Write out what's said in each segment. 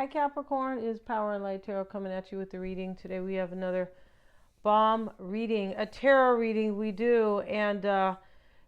Hi Capricorn, is Power and Light Tarot coming at you with the reading. Today we have another bomb reading, a tarot reading we do, and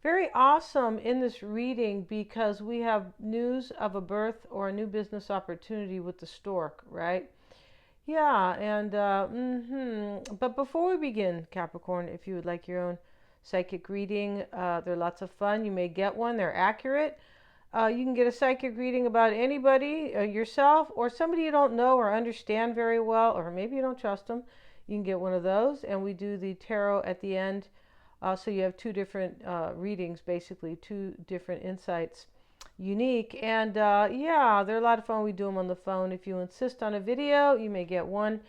very awesome in this reading because we have news of a birth or a new business opportunity with the stork, right? Yeah, and but before we begin, Capricorn, if you would like your own psychic reading, they're lots of fun. You may get one, they're accurate. You can get a psychic reading about anybody, yourself, or somebody you don't know or understand very well, or maybe you don't trust them. You can get one of those, and we do the tarot at the end. So you have two different readings, basically, two different insights, unique. And yeah, they're a lot of fun. We do them on the phone. If you insist on a video, you may get one.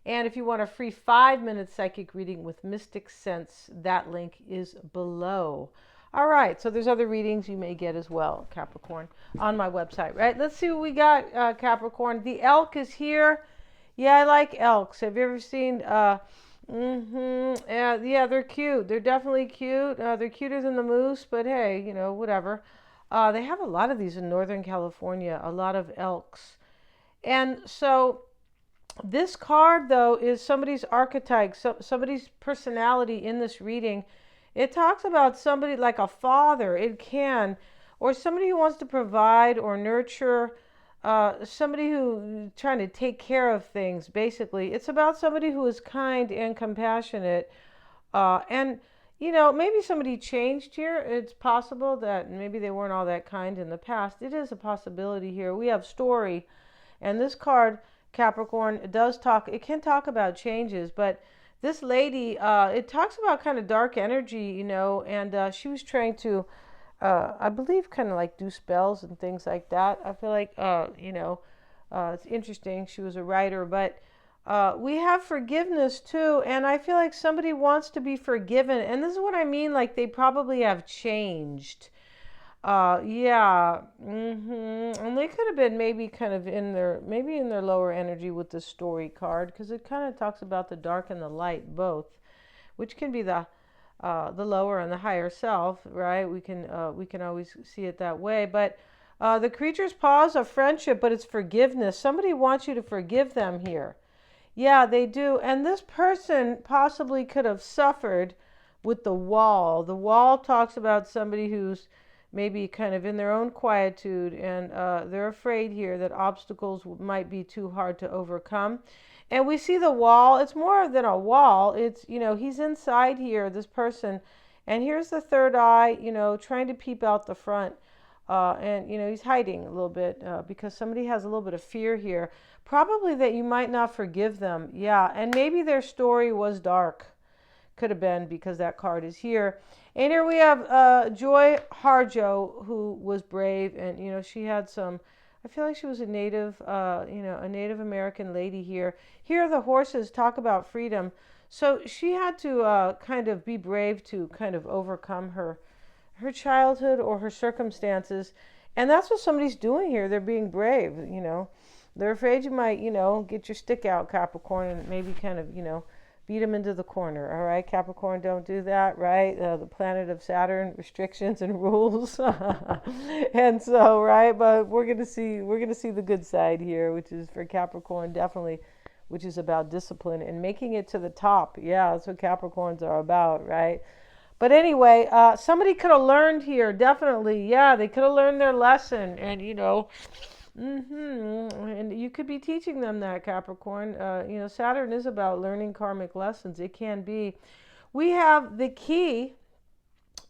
And if you want a free 5-minute psychic reading with Mystic Sense, that link is below. All right, so there's other readings you may get as well, Capricorn, on my website, right? Let's see what we got, Capricorn. The elk is here. Yeah, I like elks. Have you ever seen, yeah, they're cute. They're definitely cute. They're cuter than the moose, but hey, you know, whatever. They have a lot of these in Northern California, a lot of elks. And so this card, though, is somebody's archetype, somebody's personality in this reading. It talks about somebody like a father, it can, or somebody who wants to provide or nurture, somebody who trying to take care of things, basically. It's about somebody who is kind and compassionate. And, you know, maybe somebody changed here. It's possible that maybe they weren't all that kind in the past. It is a possibility here. We have story. And this card, Capricorn, it can talk about changes, but this lady, it talks about kind of dark energy, you know, and she was trying to, I believe, kind of like do spells and things like that. I feel like, you know, it's interesting. She was a writer, but we have forgiveness too, and I feel like somebody wants to be forgiven, and this is what I mean, like they probably have changed. Yeah, and they could have been maybe kind of maybe in their lower energy with the story card, because it kind of talks about the dark and the light both, which can be the lower and the higher self, right? We can always see it that way. But the creature's pause of friendship, but it's forgiveness. Somebody wants you to forgive them here. Yeah, they do. And this person possibly could have suffered with the wall. The wall talks about somebody who's maybe kind of in their own quietude, and they're afraid here that obstacles might be too hard to overcome. And we see the wall. It's more than a wall. It's, you know, he's inside here, this person, and here's the third eye, you know, trying to peep out the front. And, you know, he's hiding a little bit because somebody has a little bit of fear here. Probably that you might not forgive them. Yeah, and maybe their story was dark. Could have been, because that card is here. And here we have Joy Harjo, who was brave, and you know, she had some, I feel like she was a native, you know, a Native American lady here. Here the horses talk about freedom. So she had to kind of be brave to kind of overcome her childhood or her circumstances. And that's what somebody's doing here. They're being brave, you know. They're afraid you might, you know, get your stick out, Capricorn, and maybe kind of, you know, beat them into the corner. All right, Capricorn, don't do that, right? The planet of Saturn, restrictions and rules. And so, right, but we're gonna see the good side here, which is for Capricorn, definitely, which is about discipline and making it to the top. Yeah, that's what Capricorns are about, right? But anyway, somebody could have learned here, definitely. Yeah, they could have learned their lesson, and you know, and you could be teaching them that, Capricorn. You know, Saturn is about learning karmic lessons. It can be. We have the key,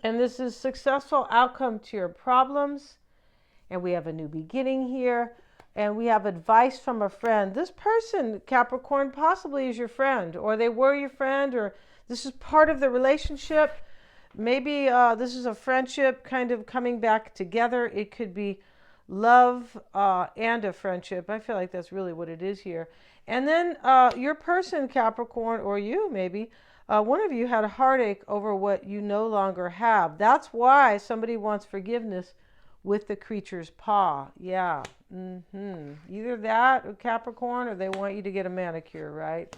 and this is successful outcome to your problems. And we have a new beginning here. And we have advice from a friend. This person, Capricorn, possibly is your friend, or they were your friend, or this is part of the relationship. Maybe this is a friendship kind of coming back together. It could be love and a friendship. I feel like that's really what it is here. And then your person, Capricorn, or you maybe, one of you had a heartache over what you no longer have. That's why somebody wants forgiveness with the creature's paw. Yeah. Either that, or Capricorn, or they want you to get a manicure, right?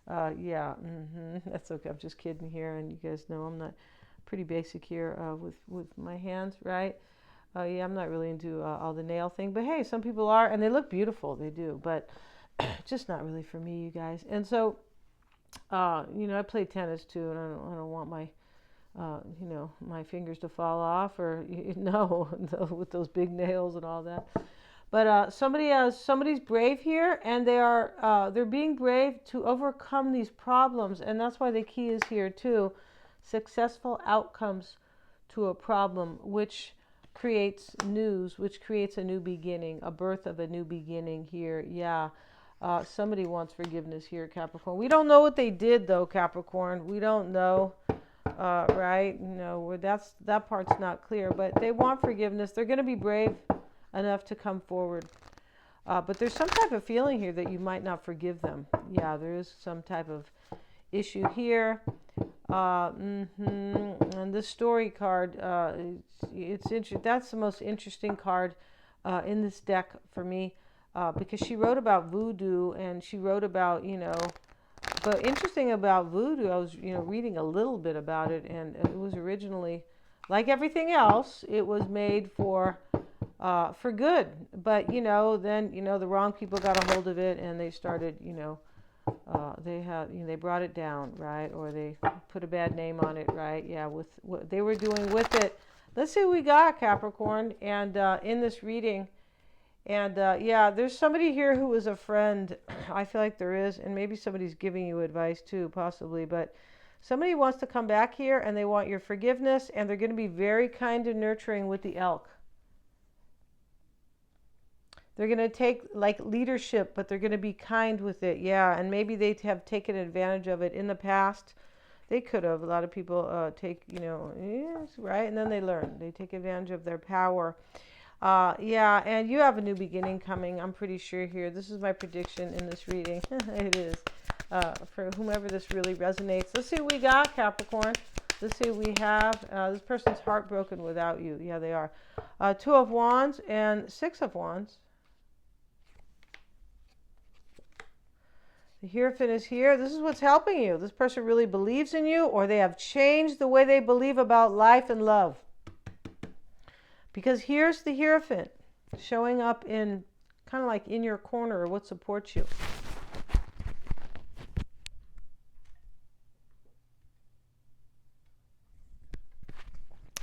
Yeah. That's okay. I'm just kidding here, and you guys know I'm not pretty basic here with my hands, right? Yeah, I'm not really into all the nail thing, but hey, some people are, and they look beautiful. They do, but just not really for me, you guys. And so, I play tennis too, and I don't want my my fingers to fall off, or no, with those big nails and all that. But somebody's brave here, and they're being brave to overcome these problems, and that's why the key is here too. Successful outcomes to a problem, which creates news, which creates a new beginning, a birth of a new beginning here. Yeah. Somebody wants forgiveness here, Capricorn. We don't know what they did, though, Capricorn. We don't know, right? No, that part's not clear. But they want forgiveness. They're going to be brave enough to come forward. But there's some type of feeling here that you might not forgive them. Yeah, there is some type of issue here. And this story card, that's the most interesting card in this deck for me, because she wrote about voodoo, and she wrote about, but interesting about voodoo, I was, reading a little bit about it, and it was originally, like everything else, it was made for good. But, then, the wrong people got a hold of it, and they started, they brought it down, right? Or they put a bad name on it, right? Yeah, with what they were doing with it. Let's see what we got, Capricorn, and in this reading. And yeah, there's somebody here who is a friend. I feel like there is, and maybe somebody's giving you advice too, possibly. But somebody wants to come back here, and they want your forgiveness, and they're going to be very kind and nurturing with the elk. They're going to take like leadership, but they're going to be kind with it. Yeah, and maybe they have taken advantage of it in the past. They could have. A lot of people take, yes, right? And then they learn. They take advantage of their power. Yeah, and you have a new beginning coming, I'm pretty sure here. This is my prediction in this reading. It is. For whomever this really resonates. Let's see what we got, Capricorn. Let's see what we have. This person's heartbroken without you. Yeah, they are. Two of Wands and Six of Wands. The Hierophant is here. This is what's helping you. This person really believes in you, or they have changed the way they believe about life and love. Because here's the Hierophant showing up in kind of like in your corner, or what supports you.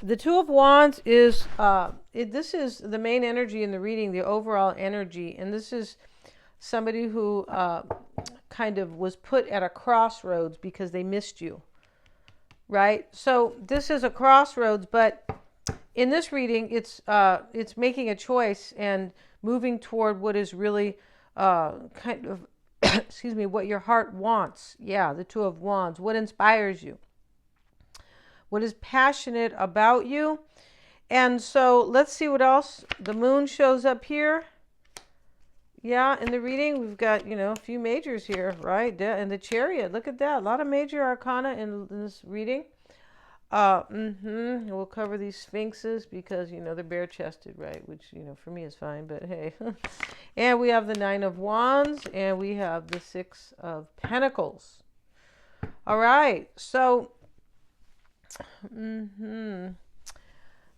The Two of Wands is, this is the main energy in the reading, the overall energy. And this is somebody who kind of was put at a crossroads because they missed you, right? So this is a crossroads, but in this reading, it's making a choice and moving toward what is really kind of, excuse me, what your heart wants. Yeah, the Two of Wands. What inspires you? What is passionate about you? And so let's see what else. The Moon shows up here. Yeah, in the reading, we've got, a few majors here, right? And the Chariot, look at that. A lot of major arcana in this reading. We'll cover these Sphinxes because, they're bare-chested, right? Which, for me is fine, but hey. And we have the Nine of Wands, and we have the Six of Pentacles. All right, so,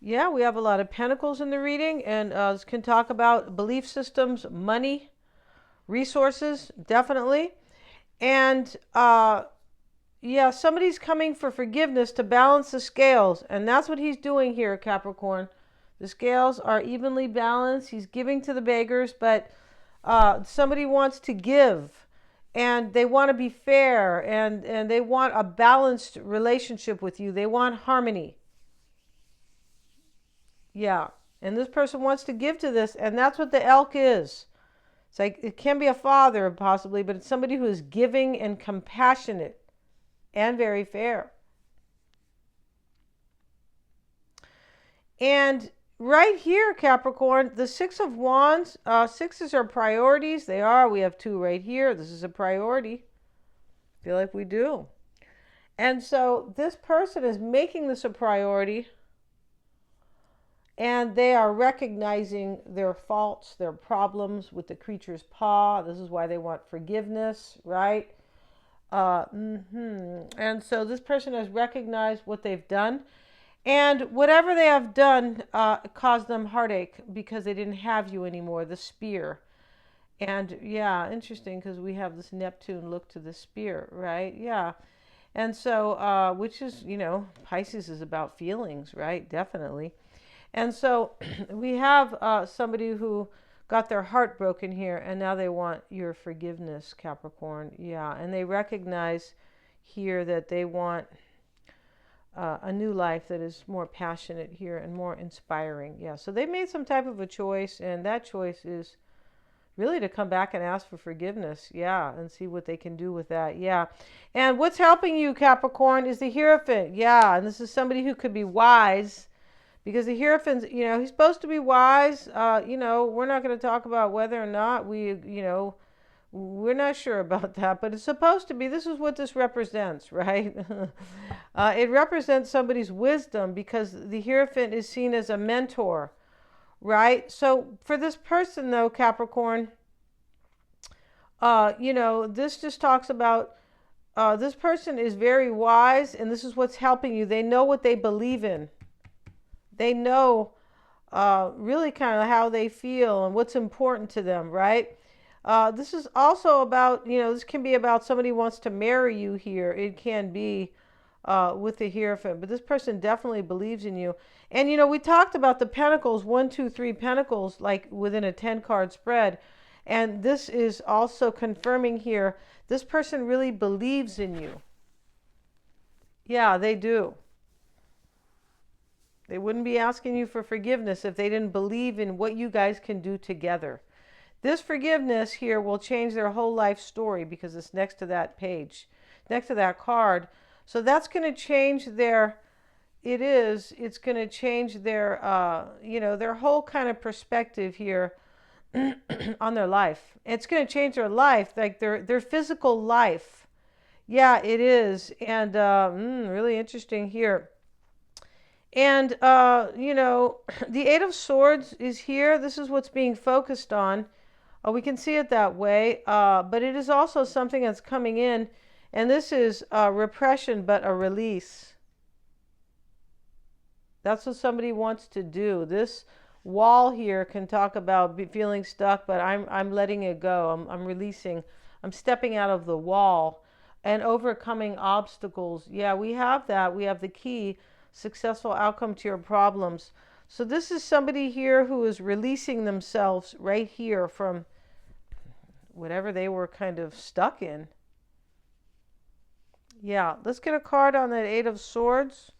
yeah, we have a lot of pentacles in the reading, and this can talk about belief systems, money, resources, definitely. And yeah, somebody's coming for forgiveness to balance the scales, and that's what he's doing here, Capricorn. The scales are evenly balanced. He's giving to the beggars, but somebody wants to give, and they want to be fair, and they want a balanced relationship with you. They want harmony. Yeah, and this person wants to give to this, and that's what the elk is. It's like, it can be a father possibly, but it's somebody who is giving and compassionate and very fair. And right here, Capricorn, the Six of Wands, sixes are priorities. They are. We have two right here. This is a priority. I feel like we do. And so this person is making this a priority. And they are recognizing their faults, their problems with the creature's paw. This is why they want forgiveness, right? And so this person has recognized what they've done. And whatever they have done caused them heartache because they didn't have you anymore, the spear. And yeah, interesting because we have this Neptune look to the spear, right? Yeah. And so, which is, Pisces is about feelings, right? Definitely. And so we have somebody who got their heart broken here, and now they want your forgiveness, Capricorn. Yeah. And they recognize here that they want a new life that is more passionate here and more inspiring. Yeah. So they made some type of a choice, and that choice is really to come back and ask for forgiveness. Yeah, and see what they can do with that. Yeah. And what's helping you, Capricorn, is the Hierophant. Yeah, and this is somebody who could be wise because the Hierophant, he's supposed to be wise. We're not going to talk about whether or not we're not sure about that, but it's supposed to be. This is what this represents, right? It represents somebody's wisdom because the Hierophant is seen as a mentor, right? So for this person, though, Capricorn, this just talks about this person is very wise, and this is what's helping you. They know what they believe in. They know really kind of how they feel and what's important to them, right? This is also about, this can be about somebody wants to marry you here. It can be with the Hierophant, but this person definitely believes in you. And, we talked about the Pentacles, 1, 2, 3 Pentacles, like within a 10-card spread. And this is also confirming here, this person really believes in you. Yeah, they do. They wouldn't be asking you for forgiveness if they didn't believe in what you guys can do together. This forgiveness here will change their whole life story because it's next to that page, next to that card. So that's going to change it's going to change their whole kind of perspective here on their life. It's going to change their life, like their physical life. Yeah, it is. And really interesting here. And, the Eight of Swords is here. This is what's being focused on. We can see it that way. But it is also something that's coming in. And this is repression, but a release. That's what somebody wants to do. This wall here can talk about feeling stuck, but I'm letting it go. I'm releasing. I'm stepping out of the wall and overcoming obstacles. Yeah, we have that. We have the key, successful outcome to your problems. So this is somebody here who is releasing themselves right here from whatever they were kind of stuck in. Yeah, let's get a card on that Eight of Swords.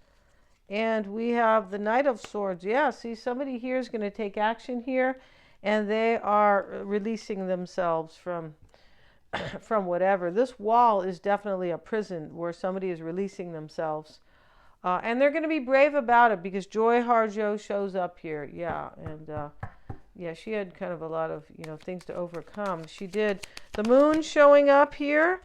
And we have the Knight of Swords. Yeah, see, somebody here is going to take action here, and they are releasing themselves from whatever. This wall is definitely a prison where somebody is releasing themselves. And they're going to be brave about it because Joy Harjo shows up here. Yeah, and yeah, she had kind of a lot of, things to overcome. She did. The Moon showing up here.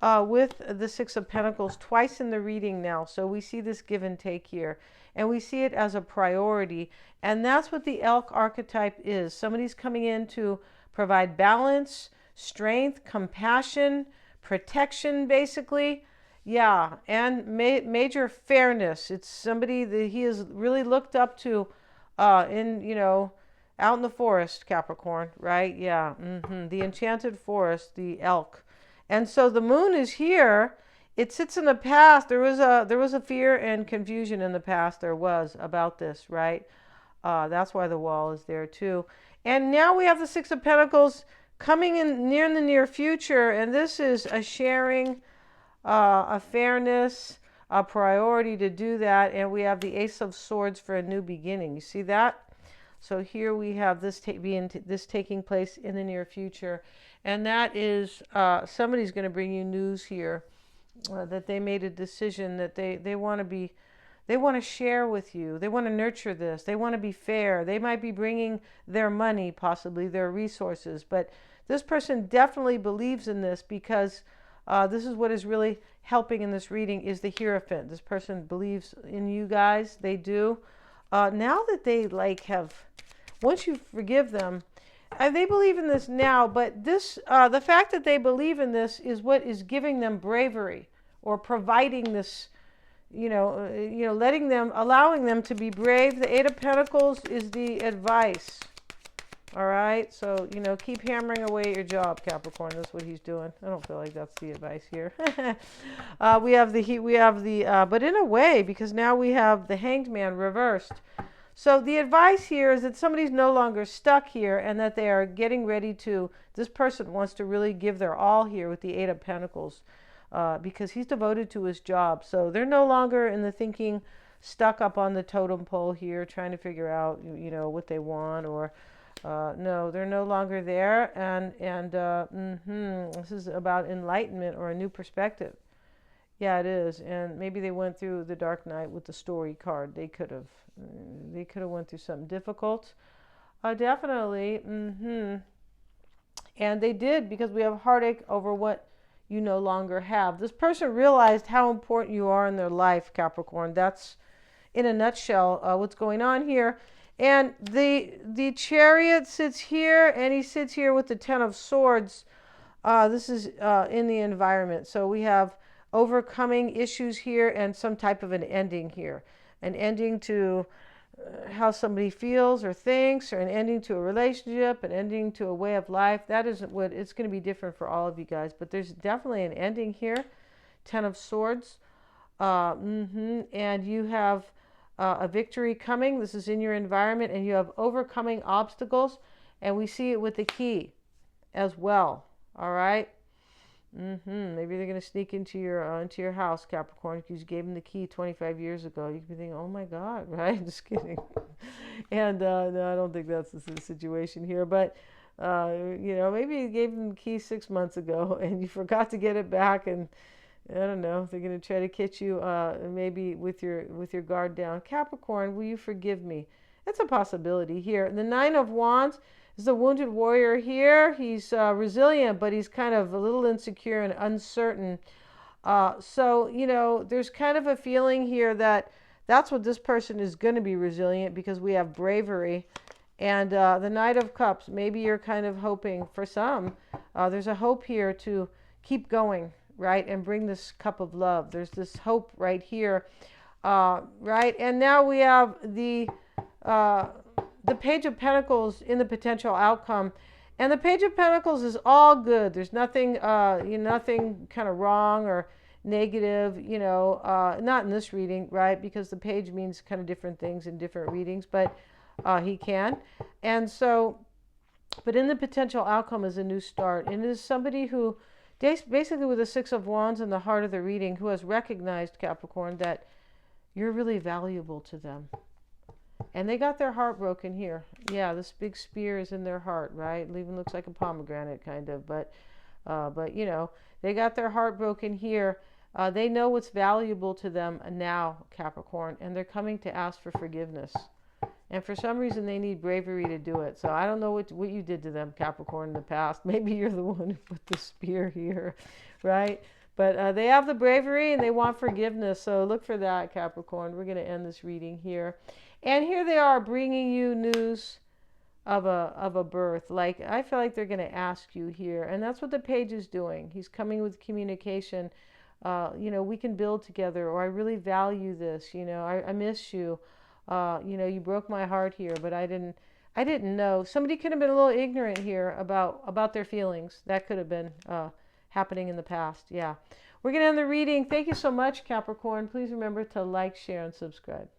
With the Six of Pentacles twice in the reading now. So we see this give and take here. And we see it as a priority. And that's what the elk archetype is. Somebody's coming in to provide balance, strength, compassion, protection, basically. Yeah, and major fairness. It's somebody that he is really looked up to out in the forest, Capricorn, right? Yeah, the enchanted forest, the elk. And so the Moon is here. It sits in the past. There was a fear and confusion in the past. There was about this, right? That's why the wall is there too. And now we have the Six of Pentacles coming in the near future. And this is a sharing, a fairness, a priority to do that. And we have the Ace of Swords for a new beginning. You see that? So here we have this taking place in the near future. And that is somebody's going to bring you news here that they made a decision that they want to share with you. They want to nurture this. They want to be fair. They might be bringing their money, possibly their resources. But this person definitely believes in this because this is what is really helping in this reading is the Hierophant. This person believes in you guys. They do. Now that they once you forgive them, they believe in this now, but the fact that they believe in this is what is giving them bravery or providing this allowing them to be brave. The Eight of Pentacles is the advice. All right, so, keep hammering away at your job, Capricorn. That's what he's doing. I don't feel like that's the advice here. But in a way, because now we have the Hanged Man reversed. So the advice here is that somebody's no longer stuck here and that they are getting ready to, this person wants to really give their all here with the Eight of Pentacles because he's devoted to his job. So they're no longer in the thinking stuck up on the totem pole here trying to figure out, what they want or... no, they're no longer there, and this is about enlightenment or a new perspective. Yeah, it is, and maybe they went through the dark night with the story card. They could have went through something difficult, definitely. And they did, because we have heartache over what you no longer have. This person realized how important you are in their life, Capricorn. That's, in a nutshell, what's going on here. And the Chariot sits here, and he sits here with the Ten of Swords. This is in the environment. So we have overcoming issues here and some type of an ending here. An ending to how somebody feels or thinks, or an ending to a relationship, an ending to a way of life. That isn't what, it's going to be different for all of you guys. But there's definitely an ending here. Ten of Swords. And you have... a victory coming. This is in your environment, and you have overcoming obstacles, and we see it with the key as well. All right. Maybe they're going to sneak into your house, Capricorn, because you gave them the key 25 years ago. You could be thinking, oh my God, right? Just kidding. And no, I don't think that's the situation here. But maybe you gave them the key 6 months ago, and you forgot to get it back, and I don't know. They're going to try to catch you maybe with your guard down. Capricorn, will you forgive me? That's a possibility here. The Nine of Wands is the wounded warrior here. He's resilient, but he's kind of a little insecure and uncertain. So, there's kind of a feeling here that that's what this person is going to be resilient, because we have bravery. And the Knight of Cups, maybe you're kind of hoping for some. There's a hope here to keep going. Right, and bring this cup of love. There's this hope right here, right? And now we have the Page of Pentacles in the potential outcome, and the Page of Pentacles is all good. There's nothing, nothing kind of wrong or negative, not in this reading, right? Because the page means kind of different things in different readings, but he can, and so, but in the potential outcome is a new start, and it is somebody who. Basically with the Six of Wands in the heart of the reading, who has recognized, Capricorn, that you're really valuable to them. And they got their heart broken here. Yeah, this big spear is in their heart, right? It even looks like a pomegranate, kind of. But they got their heart broken here. They know what's valuable to them now, Capricorn, and they're coming to ask for forgiveness. And for some reason, they need bravery to do it. So I don't know what you did to them, Capricorn, in the past. Maybe you're the one who put the spear here, right? But they have the bravery and they want forgiveness. So look for that, Capricorn. We're going to end this reading here. And here they are bringing you news of a birth. Like, I feel like they're going to ask you here. And that's what the page is doing. He's coming with communication. We can build together, or I really value this. I miss you. You broke my heart here, but I didn't know. Somebody could have been a little ignorant here about their feelings. That could have been happening in the past. Yeah. We're going to end the reading. Thank you so much, Capricorn. Please remember to like, share, and subscribe.